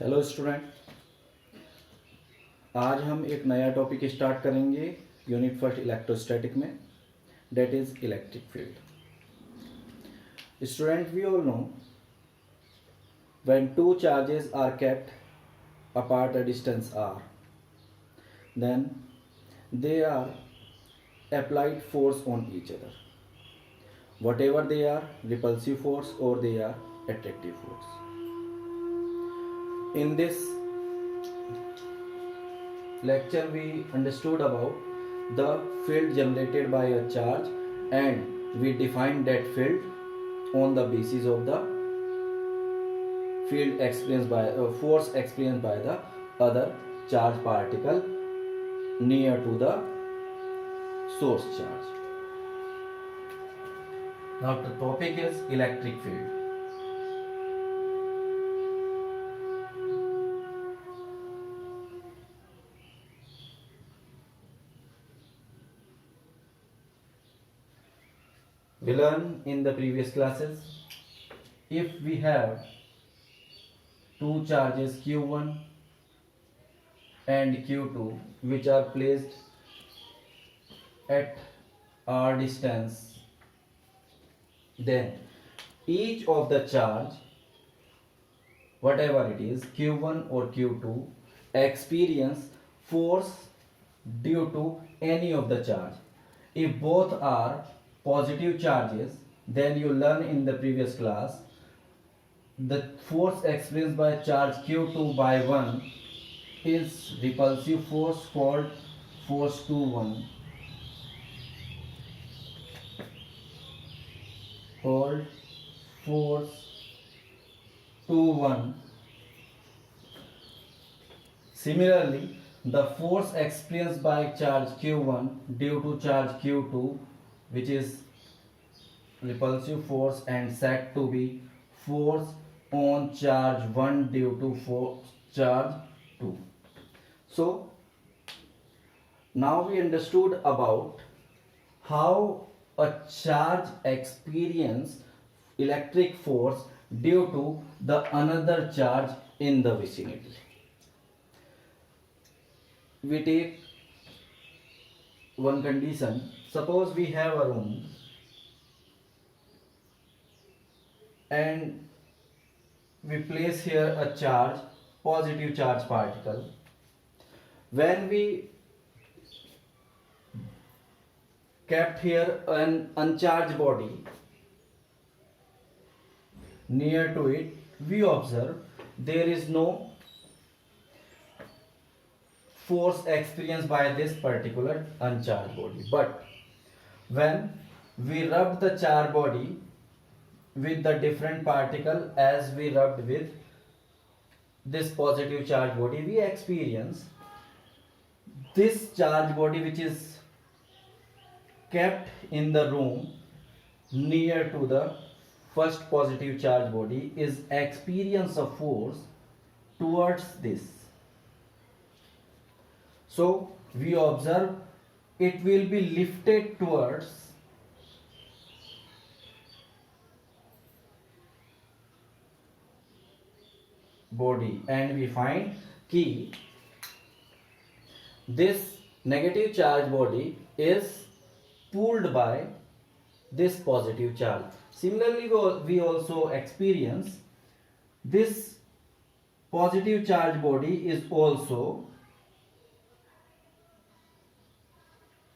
Hello student, आज हम एक नया टॉपिक स्टार्ट करेंगे यूनिट फर्स्ट इलेक्ट्रोस्टैटिक में, that is electric field. Student, we all know when two charges are kept apart a distance r, then they are applied force on each other, whatever they are, repulsive force or they are attractive force. In this lecture we understood about the field generated by a charge, and we defined that field on the basis of the field experienced by force experienced by the other charge particle near to the source charge. Now the topic is electric field. We learned in the previous classes, if we have two charges q1 and q2 which are placed at r distance, then each of the charge, whatever it is, q1 or q2, experience force due to any of the charge. If both are positive charges, then you learn in the previous class, the force experienced by charge q2 by 1 is repulsive force called force 21, called force 21. Similarly, the force experienced by charge q1 due to charge q2, which is repulsive force and said to be force on charge 1 due to force charge 2. So now we understood about how a charge experience electric force due to the another charge in the vicinity. We take one condition. Suppose we have a room and we place here a charge, positive charge particle. When we kept here an uncharged body near to it, we observe there is no force experienced by this particular uncharged body. But when we rub the charged body with the different particle as we rubbed with this positive charged body, we experience this charged body which is kept in the room near to the first positive charged body is experience of force towards this. So we observe it will be lifted towards body, and we find key this negative charge body is pulled by this positive charge. Similarly, we also experience this positive charge body is also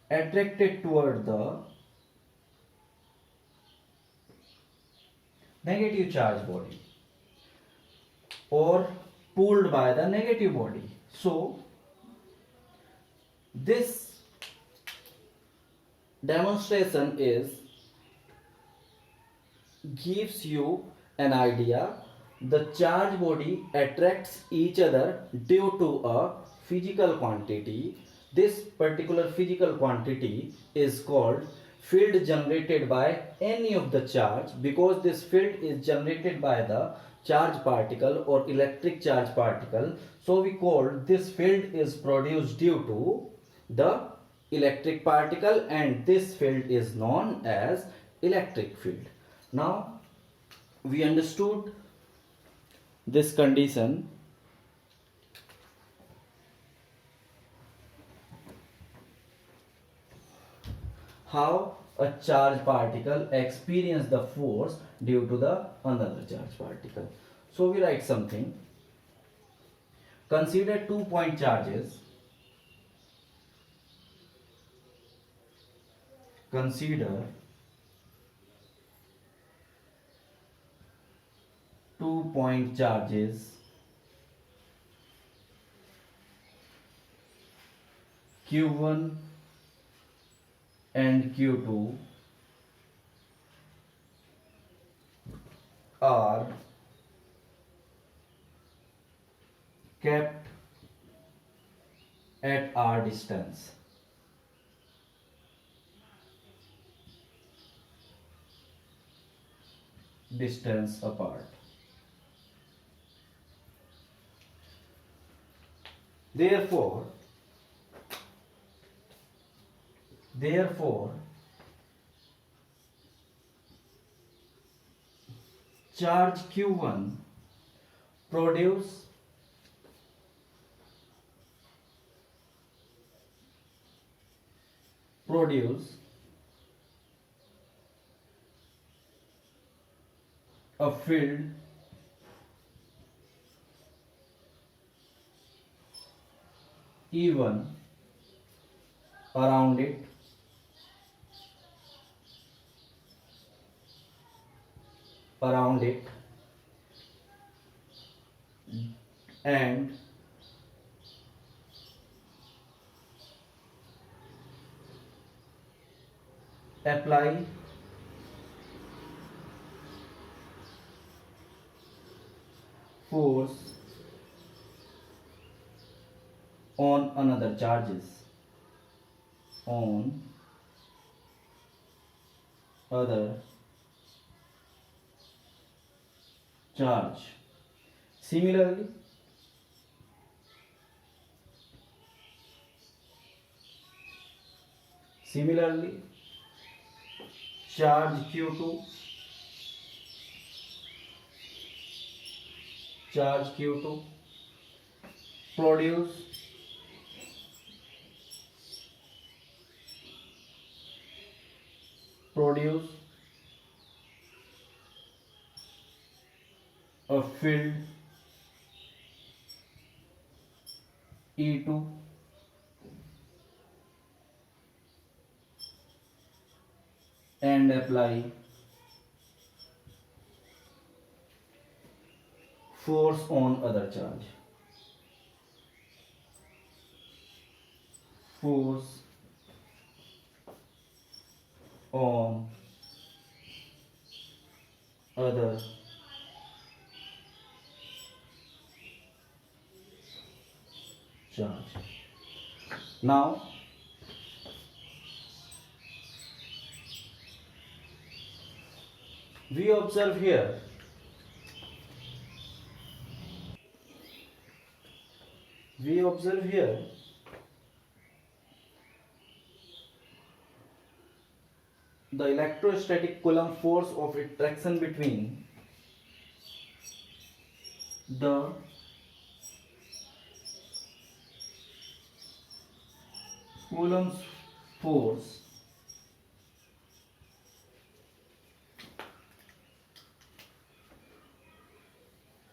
attracted toward the negative charge body or pulled by the negative body. So this demonstration gives you an idea. The charge body attracts each other due to a physical quantity. This particular physical quantity is called field generated by any of the charge, because this field is generated by the charge particle or electric charge particle. So we call this field is produced due to the electric particle, and this field is known as electric field. Now we understood this condition how a charged particle experience the force due to the another charged particle. So we write something. Consider 2-point charges. Consider 2-point charges Q1 and Q2 are kept at r distance apart. Therefore, charge Q1 produce a field E1 around it and apply force on another charges on other charge. Similarly, charge Q2 produce a field E2 and apply force on other charge. Force on other charge. Now we observe here the electrostatic Coulomb force of attraction between the Coulomb's force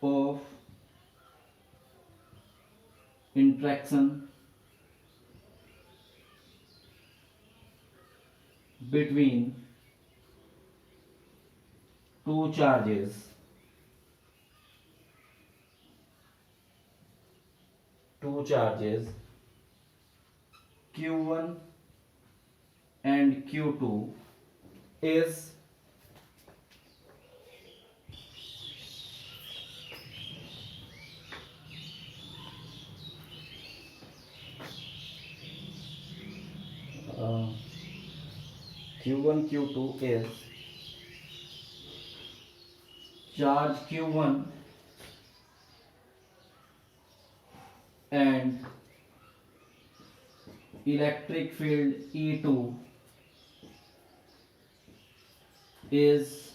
of interaction between two charges Q1 and Q2 is Q1 Q2 is charge Q1 and electric field E2 is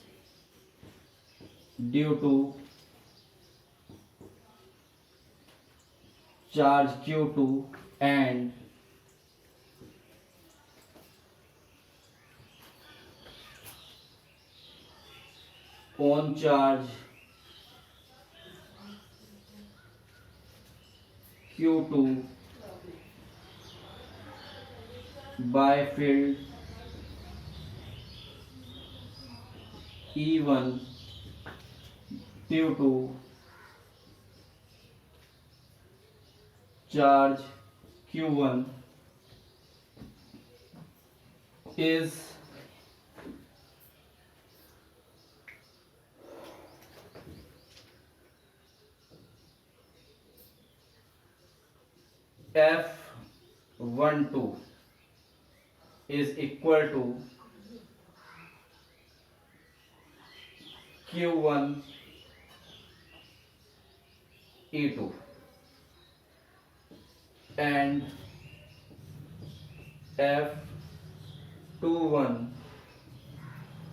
due to charge Q2 and on charge Q2 by field E1 due to charge Q1 is F12 is equal to Q1 E2 and F21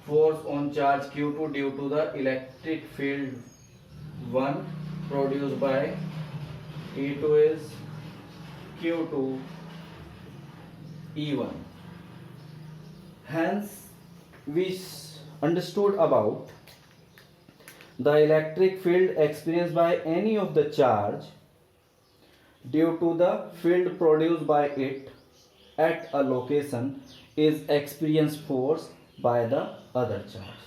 force on charge Q2 due to the electric field 1 produced by E2 is Q2 E1. Hence, we understood about the electric field experienced by any of the charge due to the field produced by it at a location is experienced force by the other charge.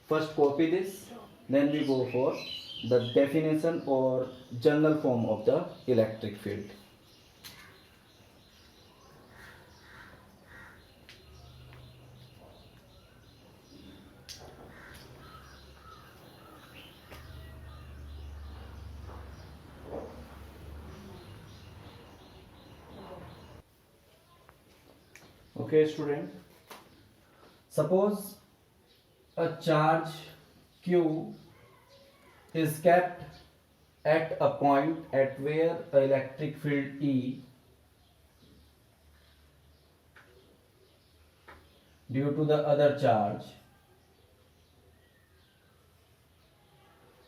First copy this, then we go for the definition or general form of the electric field. Okay, student. Suppose a charge Q is kept at a point at where electric field E due to the other charge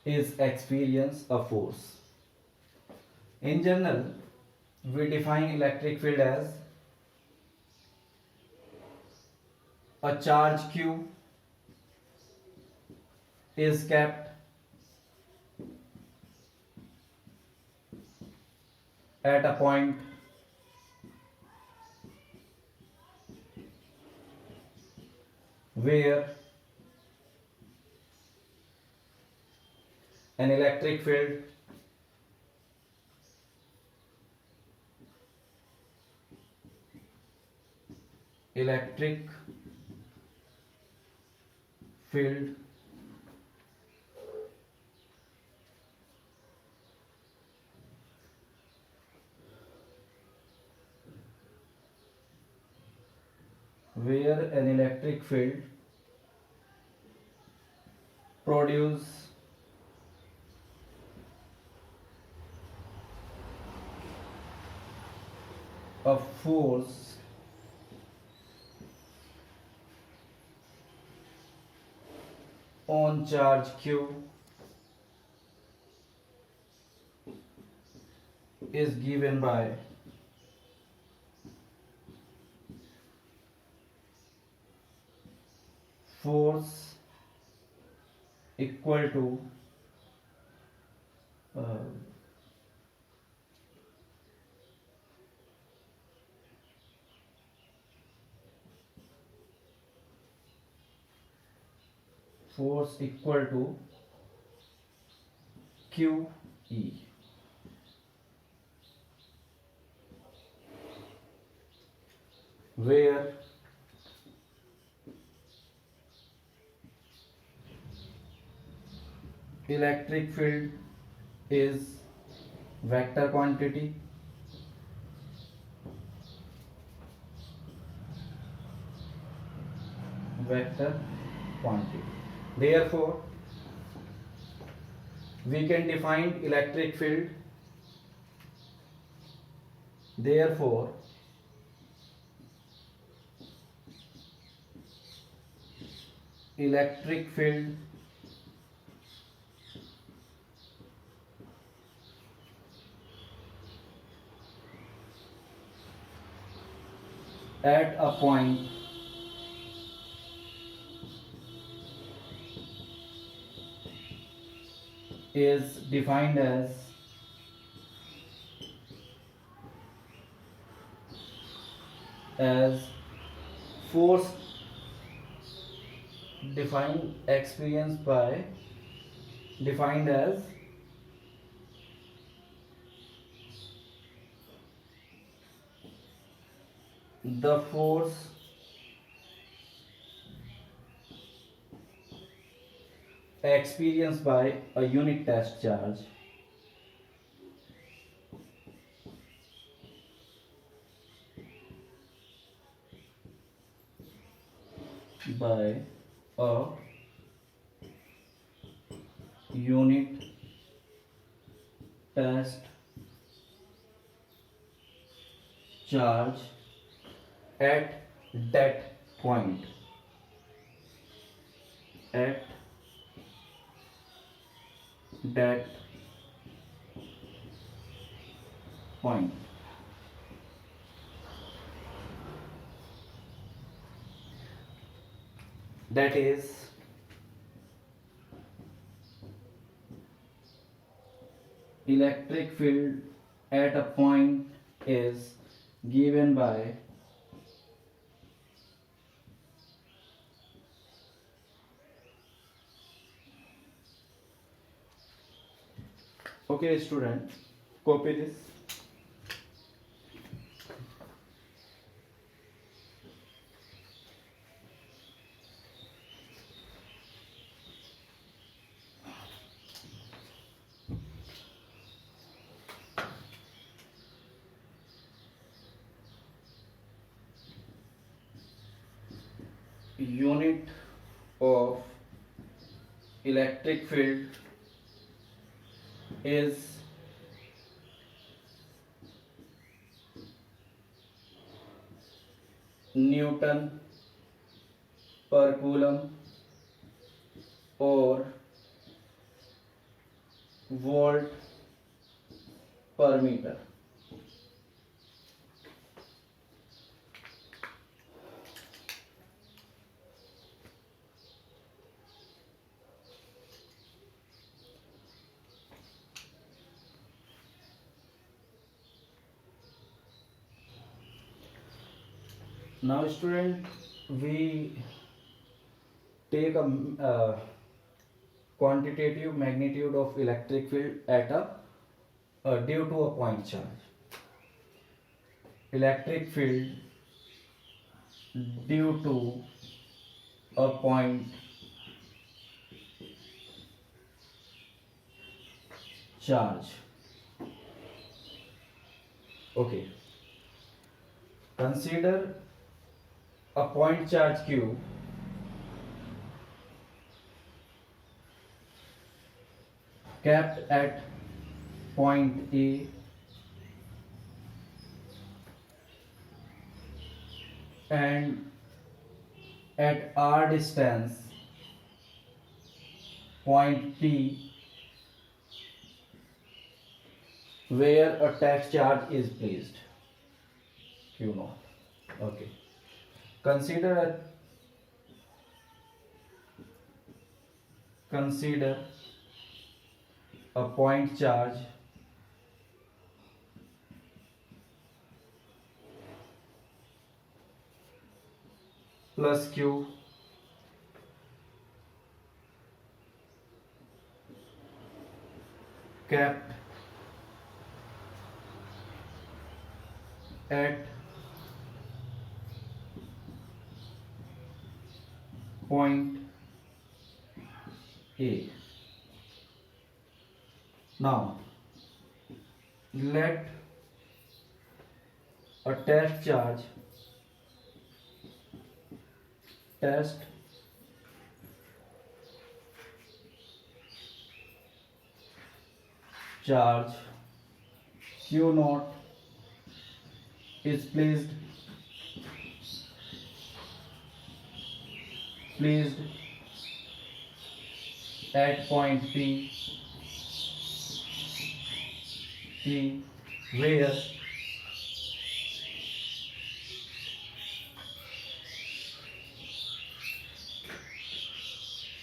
is experience a force. In general, we define electric field as a charge Q is kept at a point where an electric field field where an electric field produce a force on charge Q is given by force equal to QE, where electric field is vector quantity Therefore, we can define electric field. Therefore, electric field at a point is defined as force defined as the force experienced by a unit test charge by a unit test charge at that point at that point. That is electric field at a point is given by okay student, copy this. Unit of electric field is Newton per coulomb or volt per meter. Now student, we take a quantitative magnitude of electric field at due to a point charge. Electric field due to a point charge. Okay, consider a point charge Q kept at point A and at R distance point P where a test charge is placed Q naught. Okay, consider a point charge plus Q kept at point A. Now let a test charge Q naught is placed at point P where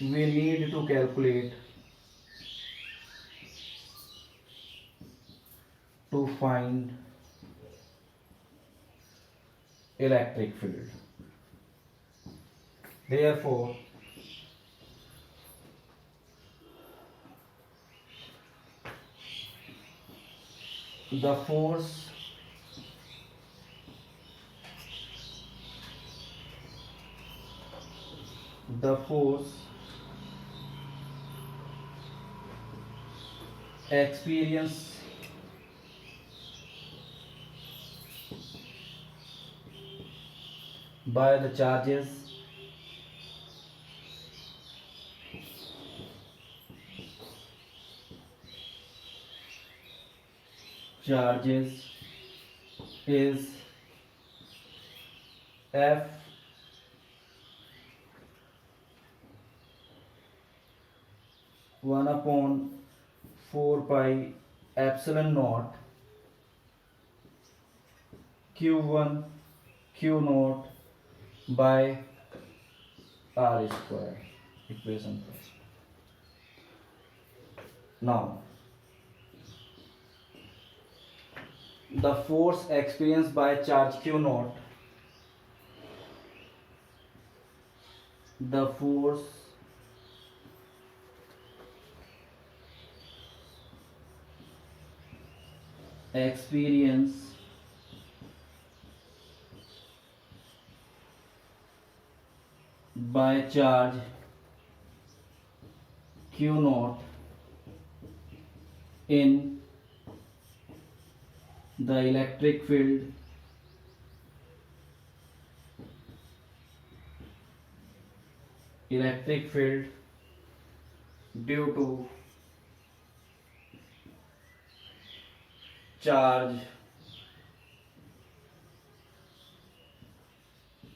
we need to calculate to find electric field. Therefore, the force experienced by the charges is F 1 upon 4 pi epsilon naught Q1 Q naught by R square. Equation first. Now, the force experienced by charge Q naught, the force experienced by charge Q naught in the electric field due to charge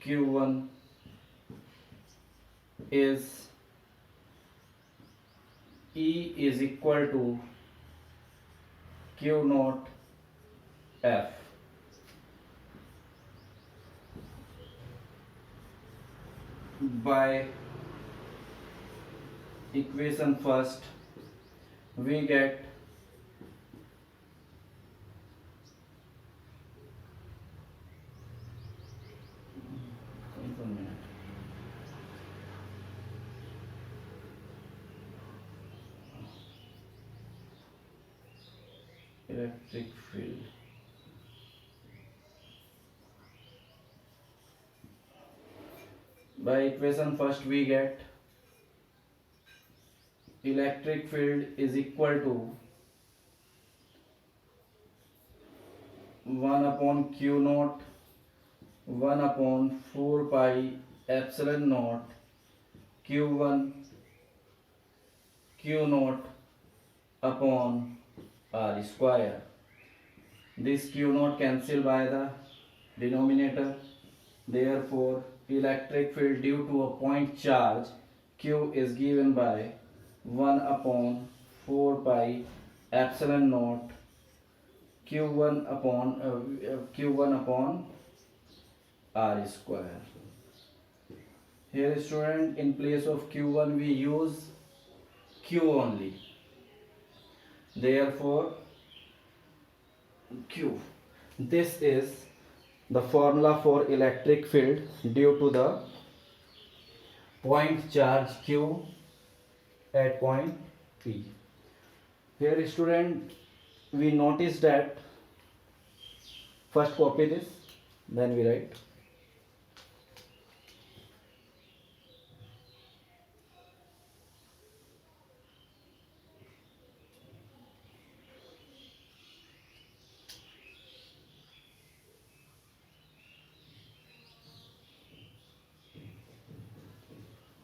Q1 is E is equal to Q naught F. By equation first, we get electric field. By equation first, we get electric field is equal to 1 upon Q naught 1 upon 4 pi epsilon naught Q1 Q naught upon R square. This Q naught cancel by the denominator. Therefore, electric field due to a point charge Q is given by 1 upon 4 pi epsilon naught Q1 upon R square. Here student, in place of Q1 we use Q only. Therefore, Q. This is the formula for electric field due to the point charge Q at point P. Here student, we notice that first copy this, then we write.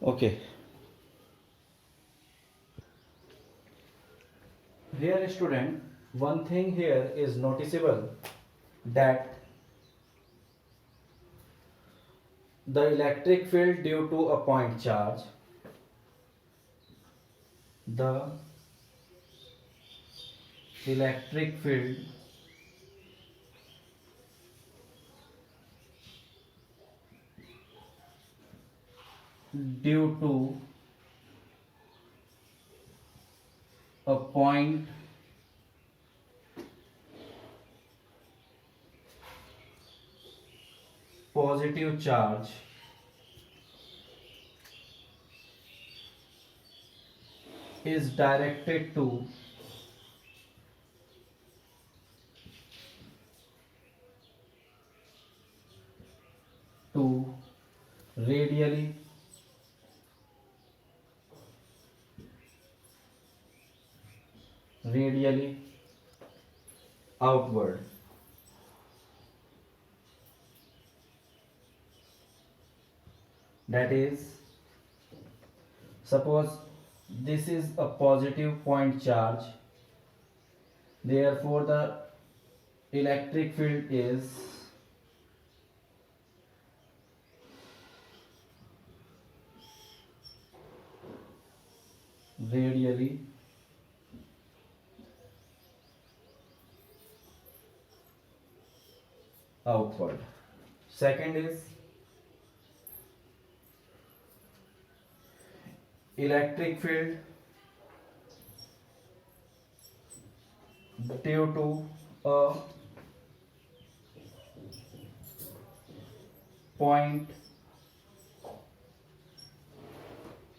Okay. Here student, one thing here is noticeable, that the electric field due to a point charge, the electric field due to a point positive charge is directed to radially outward. That is, suppose this is a positive point charge, therefore the electric field is radially outward. Second is electric field due to a point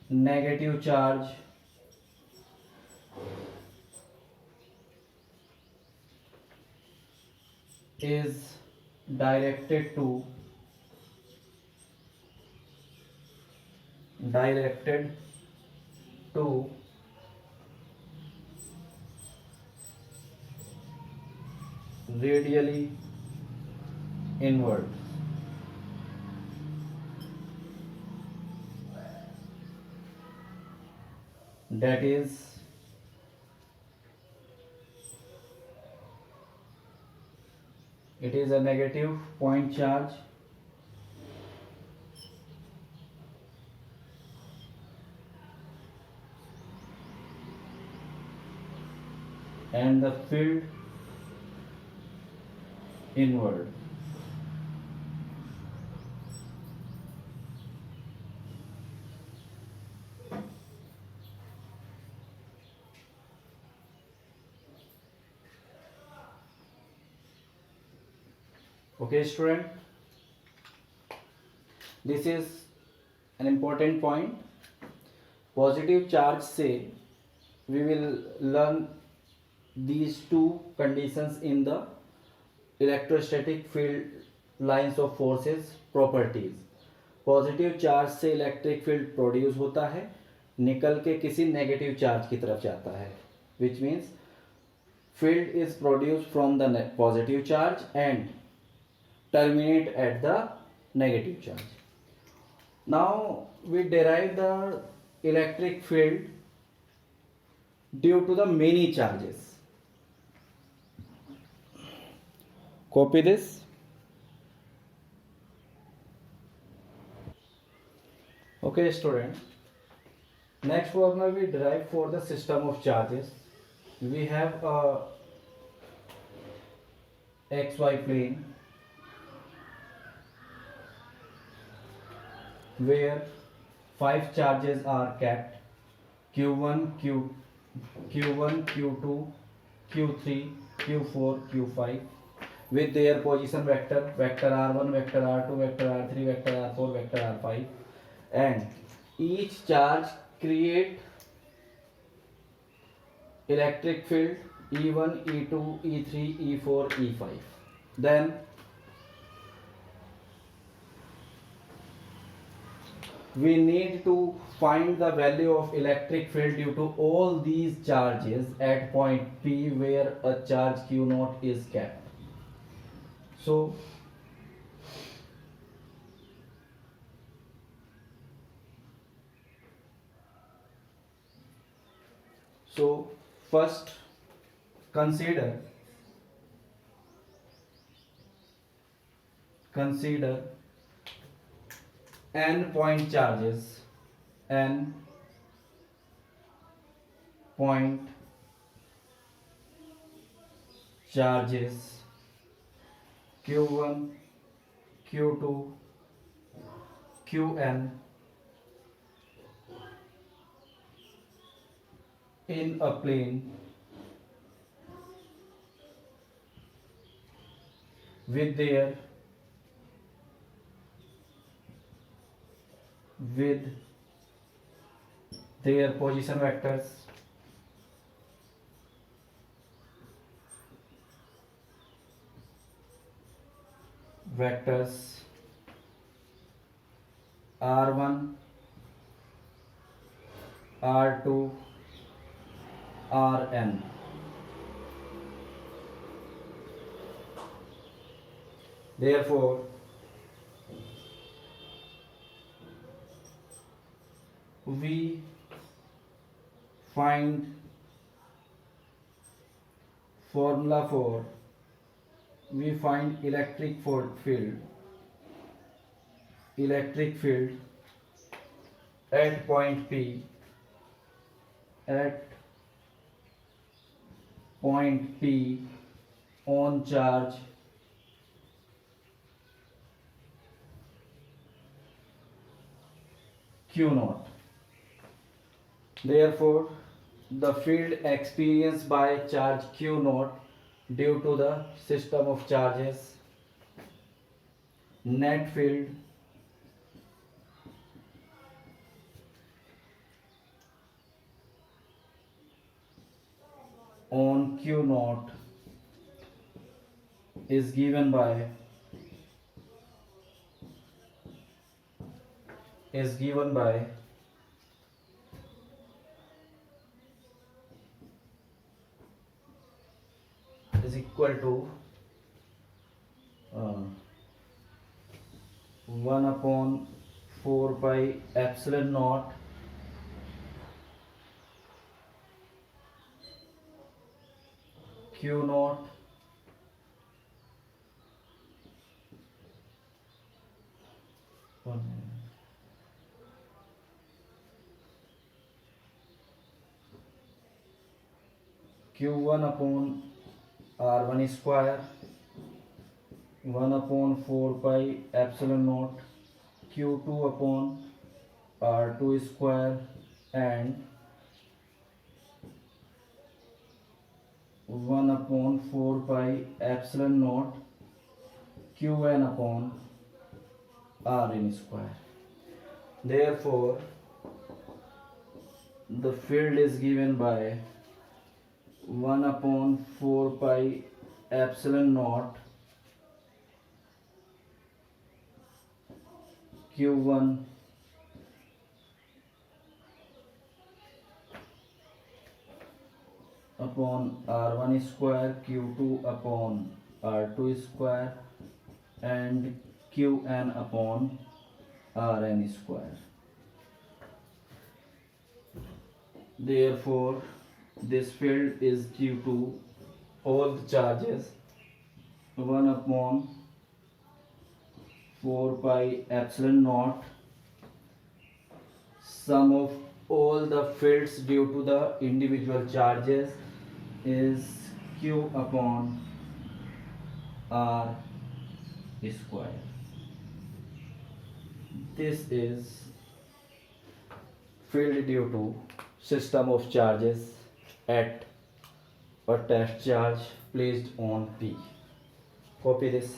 negative charge is directed to radially inward. That is, it is a negative point charge and the field inward. Okay, student, this is an important point. Positive charge से we will learn these two conditions in the electrostatic field lines of forces properties. Positive charge से electric field produce होता है, निकल के किसी negative charge की तरफ जाता है, which means field is produce from the positive charge and terminate at the negative charge. Now we derive the electric field due to the many charges. Copy this. Okay, student. Next formula we derive for the system of charges. We have a xy plane where 5 charges are kept: q1, q1, q2, q3, q4, q5 with their position vector, vector r1, vector r2, vector r3, vector r4, vector r5, and each charge create electric field E1, E2, E3, E4, E5. Then we need to find the value of electric field due to all these charges at point P where a charge Q0 is kept. So first consider n point charges, n point charges q1, q2, qn in a plane with their with their position vectors r1, r2, rn. Therefore, we find formula for electric field at point P at point P on charge Q naught. Therefore, the field experienced by charge Q naught due to the system of charges, net field on Q naught is given by is equal to 1 upon 4 pi epsilon naught Q naught Q1 upon R1 square 1 upon 4 pi epsilon naught Q2 upon R2 square and 1 upon 4 pi epsilon naught Qn upon Rn square. Therefore, the field is given by 1 upon 4 pi epsilon naught Q1 upon R1 square Q2 upon R2 square and Qn upon Rn square. Therefore, this field is due to all the charges 1 upon 4 pi epsilon naught sum of all the fields due to the individual charges is Q upon R square. This is field due to system of charges at a test charge placed on P. Copy this.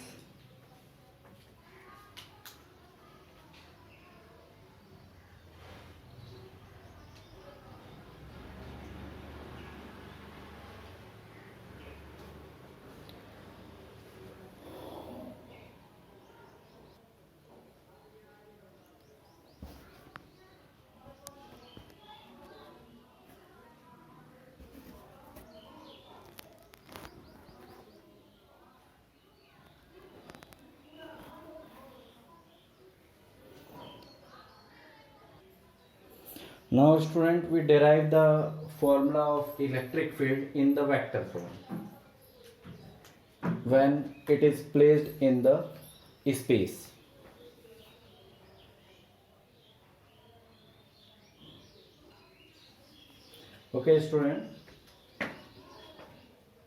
Now student, we derive the formula of electric field in the vector form when it is placed in the space. Okay student,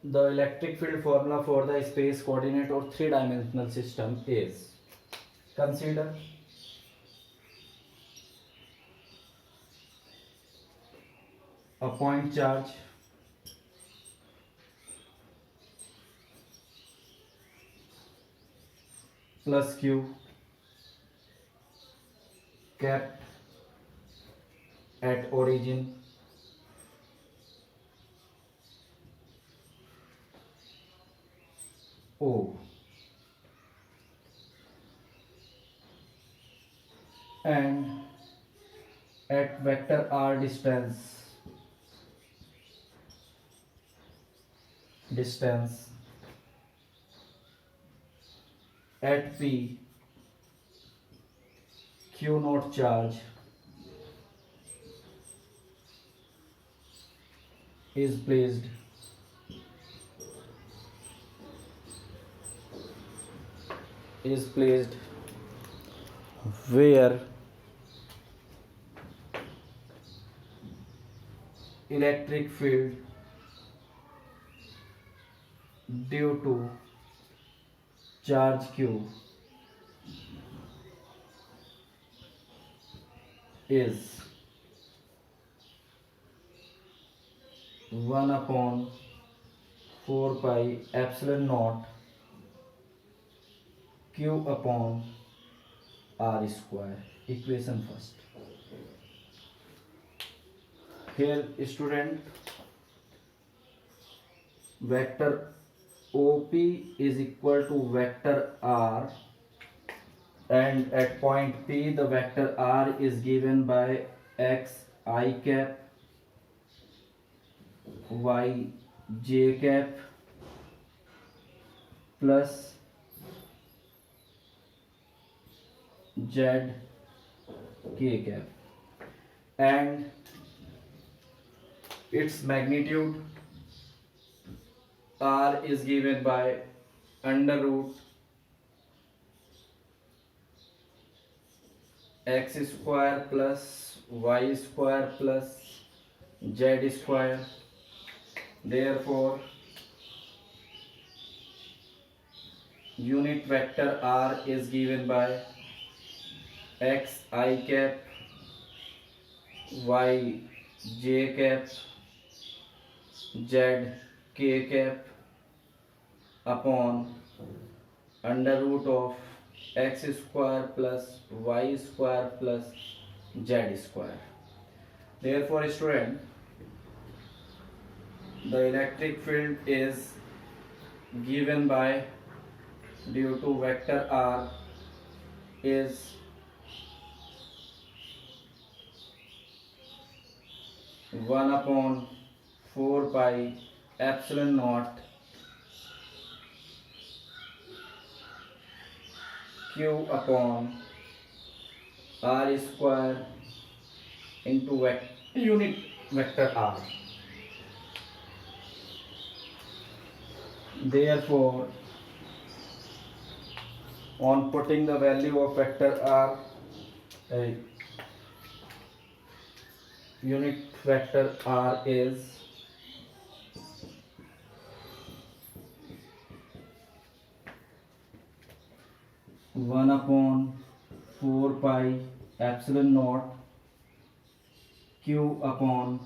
the electric field formula for the space coordinate or three-dimensional system is, consider a point charge plus Q capped at origin O and at vector r distance at p q naught charge is placed where electric field due to charge q is 1 upon 4 pi epsilon naught q upon r square. Equation first. Here student, vector OP is equal to vector r, and at point P the vector r is given by x I cap y j cap plus z k cap, and its magnitude r is given by under root x square plus y square plus z square. Therefore unit vector r is given by x I cap y j cap z k cap upon under root of x square plus y square plus z square. Therefore student, the electric field is given by due to vector r is 1 upon 4 pi epsilon naught q upon r square into unit vector r. Therefore on putting the value of vector r, unit vector r is 1 upon 4 pi epsilon naught q upon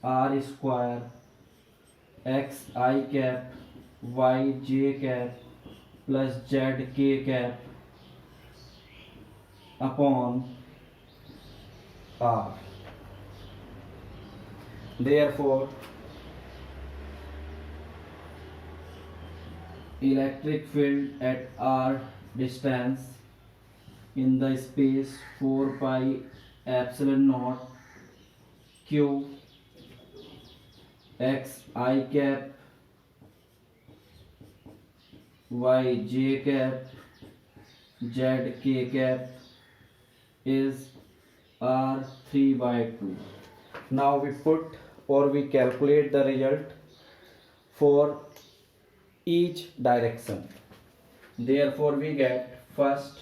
r square x I cap y j cap plus z k cap upon r. Therefore electric field at r distance in the space 4 pi epsilon naught q x I cap y j cap z k cap is r3 by 2. Now we put or we calculate the result for each direction. Therefore we get first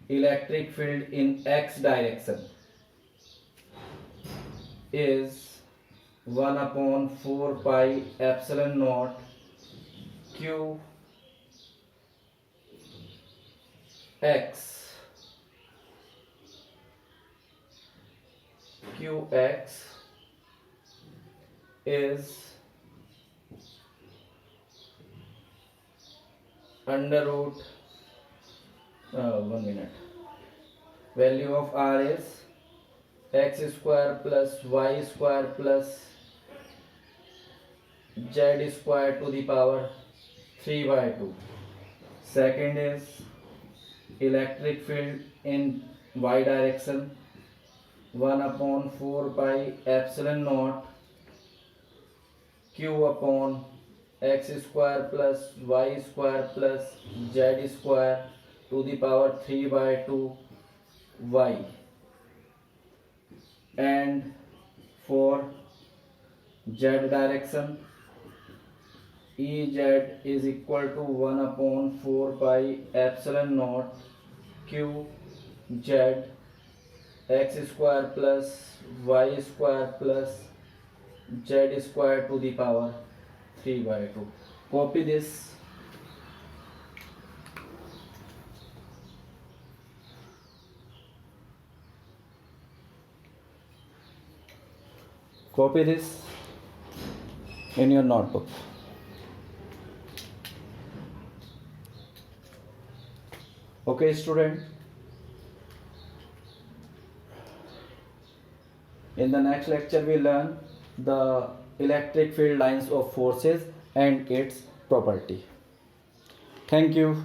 electric field in x direction is 1 upon 4 pi epsilon naught q x qx is under root 1 minute, value of r is x square plus y square plus z square to the power 3 by 2. Second is electric field in y direction 1 upon 4 pi epsilon naught q upon x square plus y square plus z square to the power 3 by 2 y. And for z direction Ez is equal to 1 upon 4 pi epsilon naught q z x square plus y square plus z square to the power 3 by 2. Copy this. Copy this in your notebook. Okay, student. In the next lecture, we learn the electric field lines of forces and its property. Thank you.